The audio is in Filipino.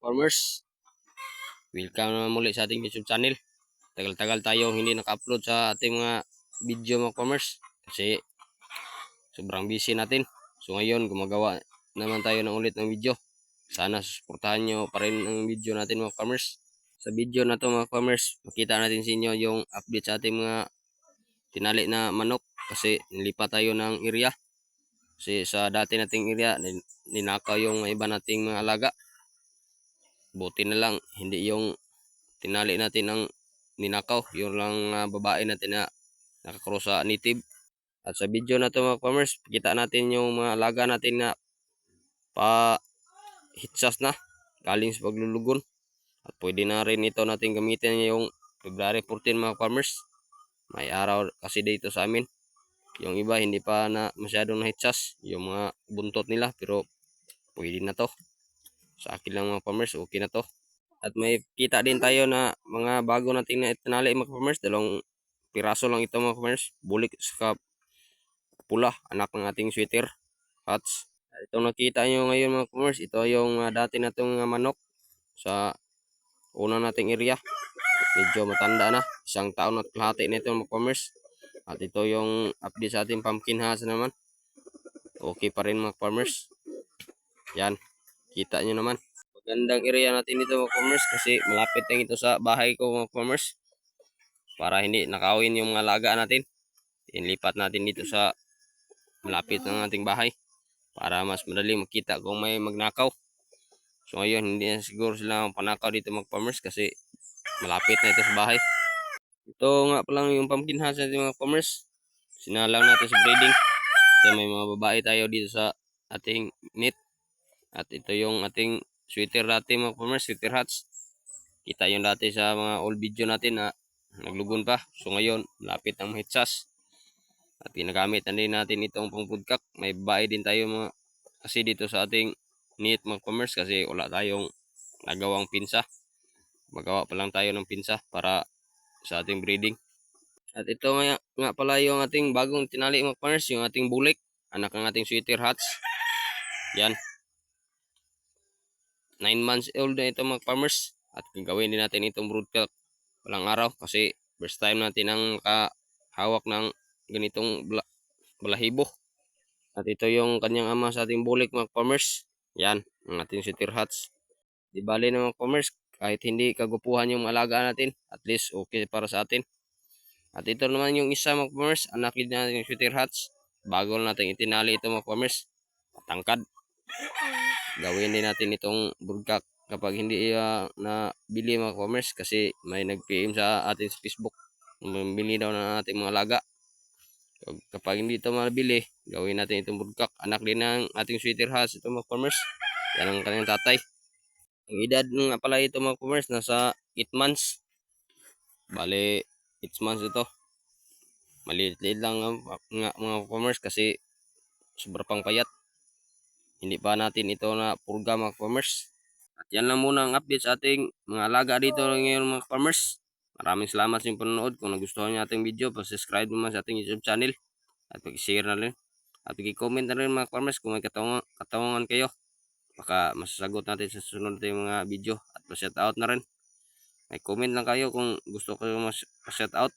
farmers. Welcome naman muli sa ating YouTube channel. Tagal-tagal tayong hindi naka-upload sa ating mga video mga farmers kasi sobrang busy natin. So ngayon gumagawa naman tayo ng ulit ng video. Sana suportahan nyo pa rin ang video natin mga farmers. Sa video na to mga farmers, makita natin sa inyo yung update sa ating mga tinali na manok kasi nilipat tayo ng area. Kasi sa dati nating area, ninakaw yung iba nating mga alaga. Buti na lang, hindi yung tinali natin ang ninakaw. Yung lang babae natin na nakakross sa native. At sa video na to mga farmers, kita natin yung mga alaga natin na pa hitsas na. Galing sa paglulugon. At pwede na rin ito natin gamitin yung February 14 mga farmers. May araw kasi dito sa amin. Yung iba hindi pa na masyadong nahitsas yung mga buntot nila, pero pwede na to. Sa akin lang mga farmers, okay na to. At may kita din tayo na mga bago nating na itinali mga farmers. Dalawang piraso lang ito mga farmers. Bulik sa pula, anak ng ating sweater hats. At itong nakita nyo ngayon mga farmers, ito yung dati na itong manok sa una nating area. Medyo matanda na, 1 taon at kalahati na ito mga farmers. At ito yung update sa ating pumpkin hats naman. Okay pa rin mga farmers. Yan, kita nyo naman. Magandang area natin dito mga farmers kasi malapit lang ito sa bahay ko mga farmers. Para hindi nakawin yung mga laga natin. Inlipat natin dito sa malapit ng ating bahay. Para mas madali makita kung may magnakaw. So ngayon hindi na siguro sila panakaw dito mga farmers kasi malapit na ito sa bahay. Ito nga palang yung pumpkin hats natin mga farmers. Sinalang natin sa breeding. Kasi may mga babae tayo dito sa ating net. At ito yung ating sweater dati mga farmers, sweater hats. Kita yung dati sa mga old video natin na naglugon pa. So ngayon, lapit ang mahitsas. At ginagamit na din natin itong pangpudkak. May babae din tayo mga kasi dito sa ating net mga farmers kasi wala tayong nagawang pinsa. Magawa pa lang tayo ng pinsa para sa ating breeding. At ito nga pala yung ating bagong tinali mga farmers, yung ating bulik, anak ng ating sweater hats. Yan. 9 months old na ito mga farmers. At gagawin din natin itong broodcock walang araw kasi first time natin ang makahawak ng ganitong balahibo. At ito yung kanyang ama sa ating bulik mga farmers. Yan, ang ating sweater hats. Di bali na mga farmers, kahit hindi kagupuhan yung alaga natin, at least okay para sa atin. At ito naman yung isa mga farmers, anak din natin yung sweater hats. Bago natin itinali ito mga farmers. Tangkad. Gawin din natin itong broodcock kapag hindi nabili mga farmers kasi may nag-PM sa atin sa Facebook. Bumili daw ng ating mga alaga. So, kapag hindi ito mabili, gawin natin itong broodcock. Anak din ng ating sweater hats ito mga farmers. Yan ang kanyang tatay. Ang edad nga pala ito mga farmers, nasa 8 months. Bale, 8 months ito. Maliit-liit lang mga farmers kasi sobrang pang payat. Hindi pa natin ito na purga mga farmers. At yan lang muna ang update sa ating mga alaga dito ngayon mga farmers. Maraming salamat sa inyong panonood. Kung nagustuhan niyo ating video, subscribe naman sa ating YouTube channel. At pag-share na rin. At pag-comment na rin mga farmers kung may katanungan kayo. Baka masasagot natin sa susunod natin mga video. At pa-shout out na rin. May comment lang kayo kung gusto kayo mas shout out.